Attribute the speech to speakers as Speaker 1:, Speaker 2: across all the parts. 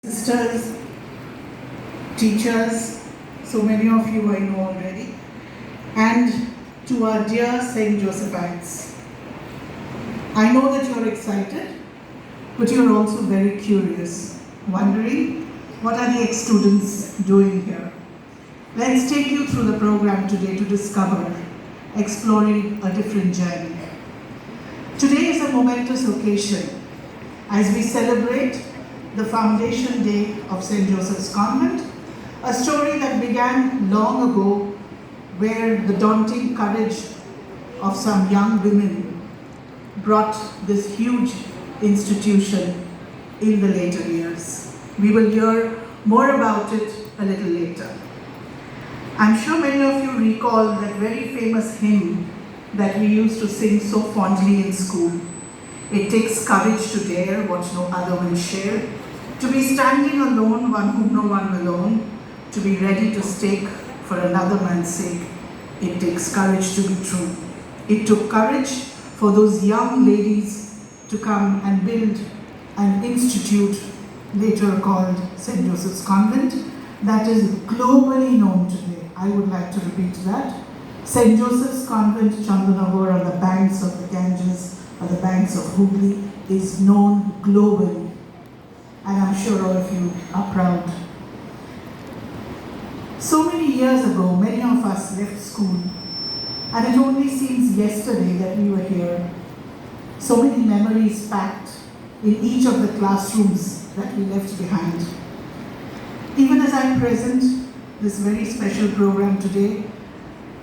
Speaker 1: Sisters, teachers, so many of you I know already, and to our dear St. Josephites. I know that you're excited, but you're also very curious, wondering what are the ex-students doing here. Let's take you through the program today to discover, exploring a different journey. Today is a momentous occasion as we celebrate the foundation day of St. Joseph's Convent, a story that began long ago where the daunting courage of some young women brought this huge institution in the later years. We will hear more about it a little later. I'm sure many of you recall that very famous hymn that we used to sing so fondly in school. It takes courage to dare what no other will share, to be standing alone, one whom no one will own, to be ready to stake for another man's sake. It takes courage to be true. It took courage for those young ladies to come and build an institute later called St. Joseph's Convent that is globally known today. I would like to repeat that. St. Joseph's Convent, Chandanagar, on the banks of the Ganges, or the banks of Hooghly, is known globally. And I'm sure all of you are proud. So many years ago, many of us left school, and it only seems yesterday that we were here. So many memories packed in each of the classrooms that we left behind. Even as I present this very special program today,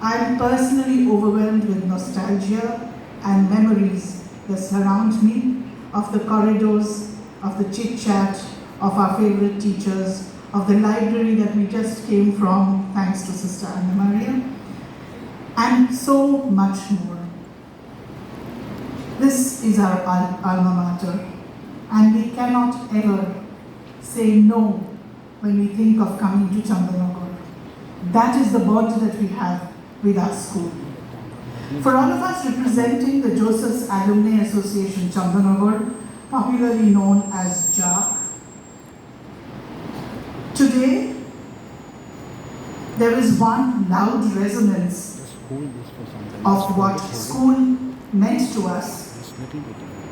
Speaker 1: I am personally overwhelmed with nostalgia and memories that surround me of the corridors, of the chit-chat, of our favorite teachers, of the library that we just came from, thanks to Sister Anna Maria, and so much more. This is our alma mater, and we cannot ever say no when we think of coming to Chandanagar. That is the bond that we have with our school. For all of us representing the Joseph's Alumni Association Chandanagar, popularly known as JAC, today there is one loud resonance of what school meant to us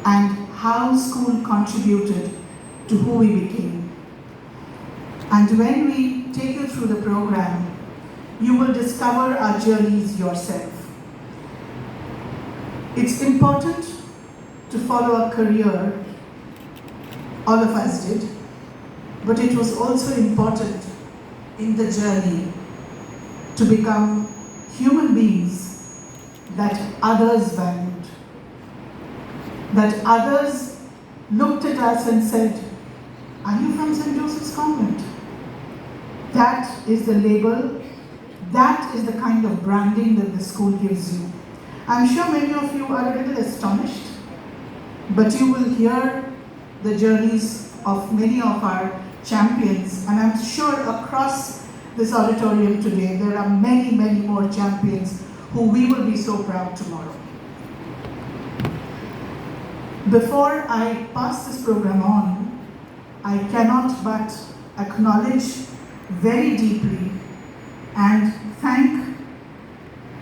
Speaker 1: and how school contributed to who we became. And when we take you through the program, you will discover our journeys yourself. It's important to follow a career, all of us did, but it was also important in the journey to become human beings that others valued, that others looked at us and said, "Are you from St. Joseph's Convent?" That is the label, that is the kind of branding that the school gives you. I'm sure many of you are a little astonished, but you will hear the journeys of many of our champions, and I'm sure across this auditorium today there are many, many more champions who we will be so proud tomorrow. Before I pass this program on, I cannot but acknowledge very deeply and thank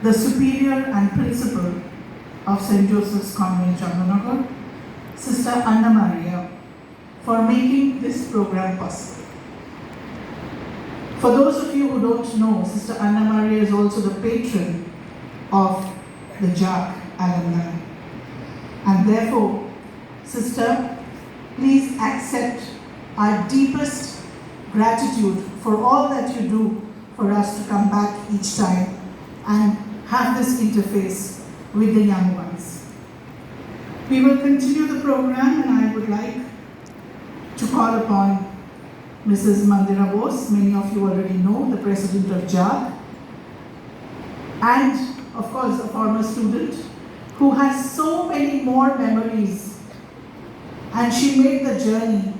Speaker 1: the superior and principal of St. Joseph's Convent, Chandanagar, Sister Anna Maria, for making this program possible. For those of you who don't know, Sister Anna Maria is also the patron of the JAC alumni. And therefore, Sister, please accept our deepest gratitude for all that you do for us to come back each time and have this interface with the young ones. We will continue the program, and I would like to call upon Mrs. Mandira Bose, many of you already know, the president of JAG, and of course a former student who has so many more memories, and she made the journey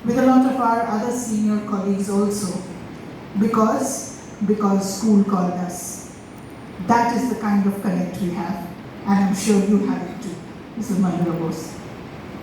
Speaker 1: with a lot of our other senior colleagues also, because school called us. That is the kind of connect we have, and I'm sure you have it too. Mrs. Mandira Bose.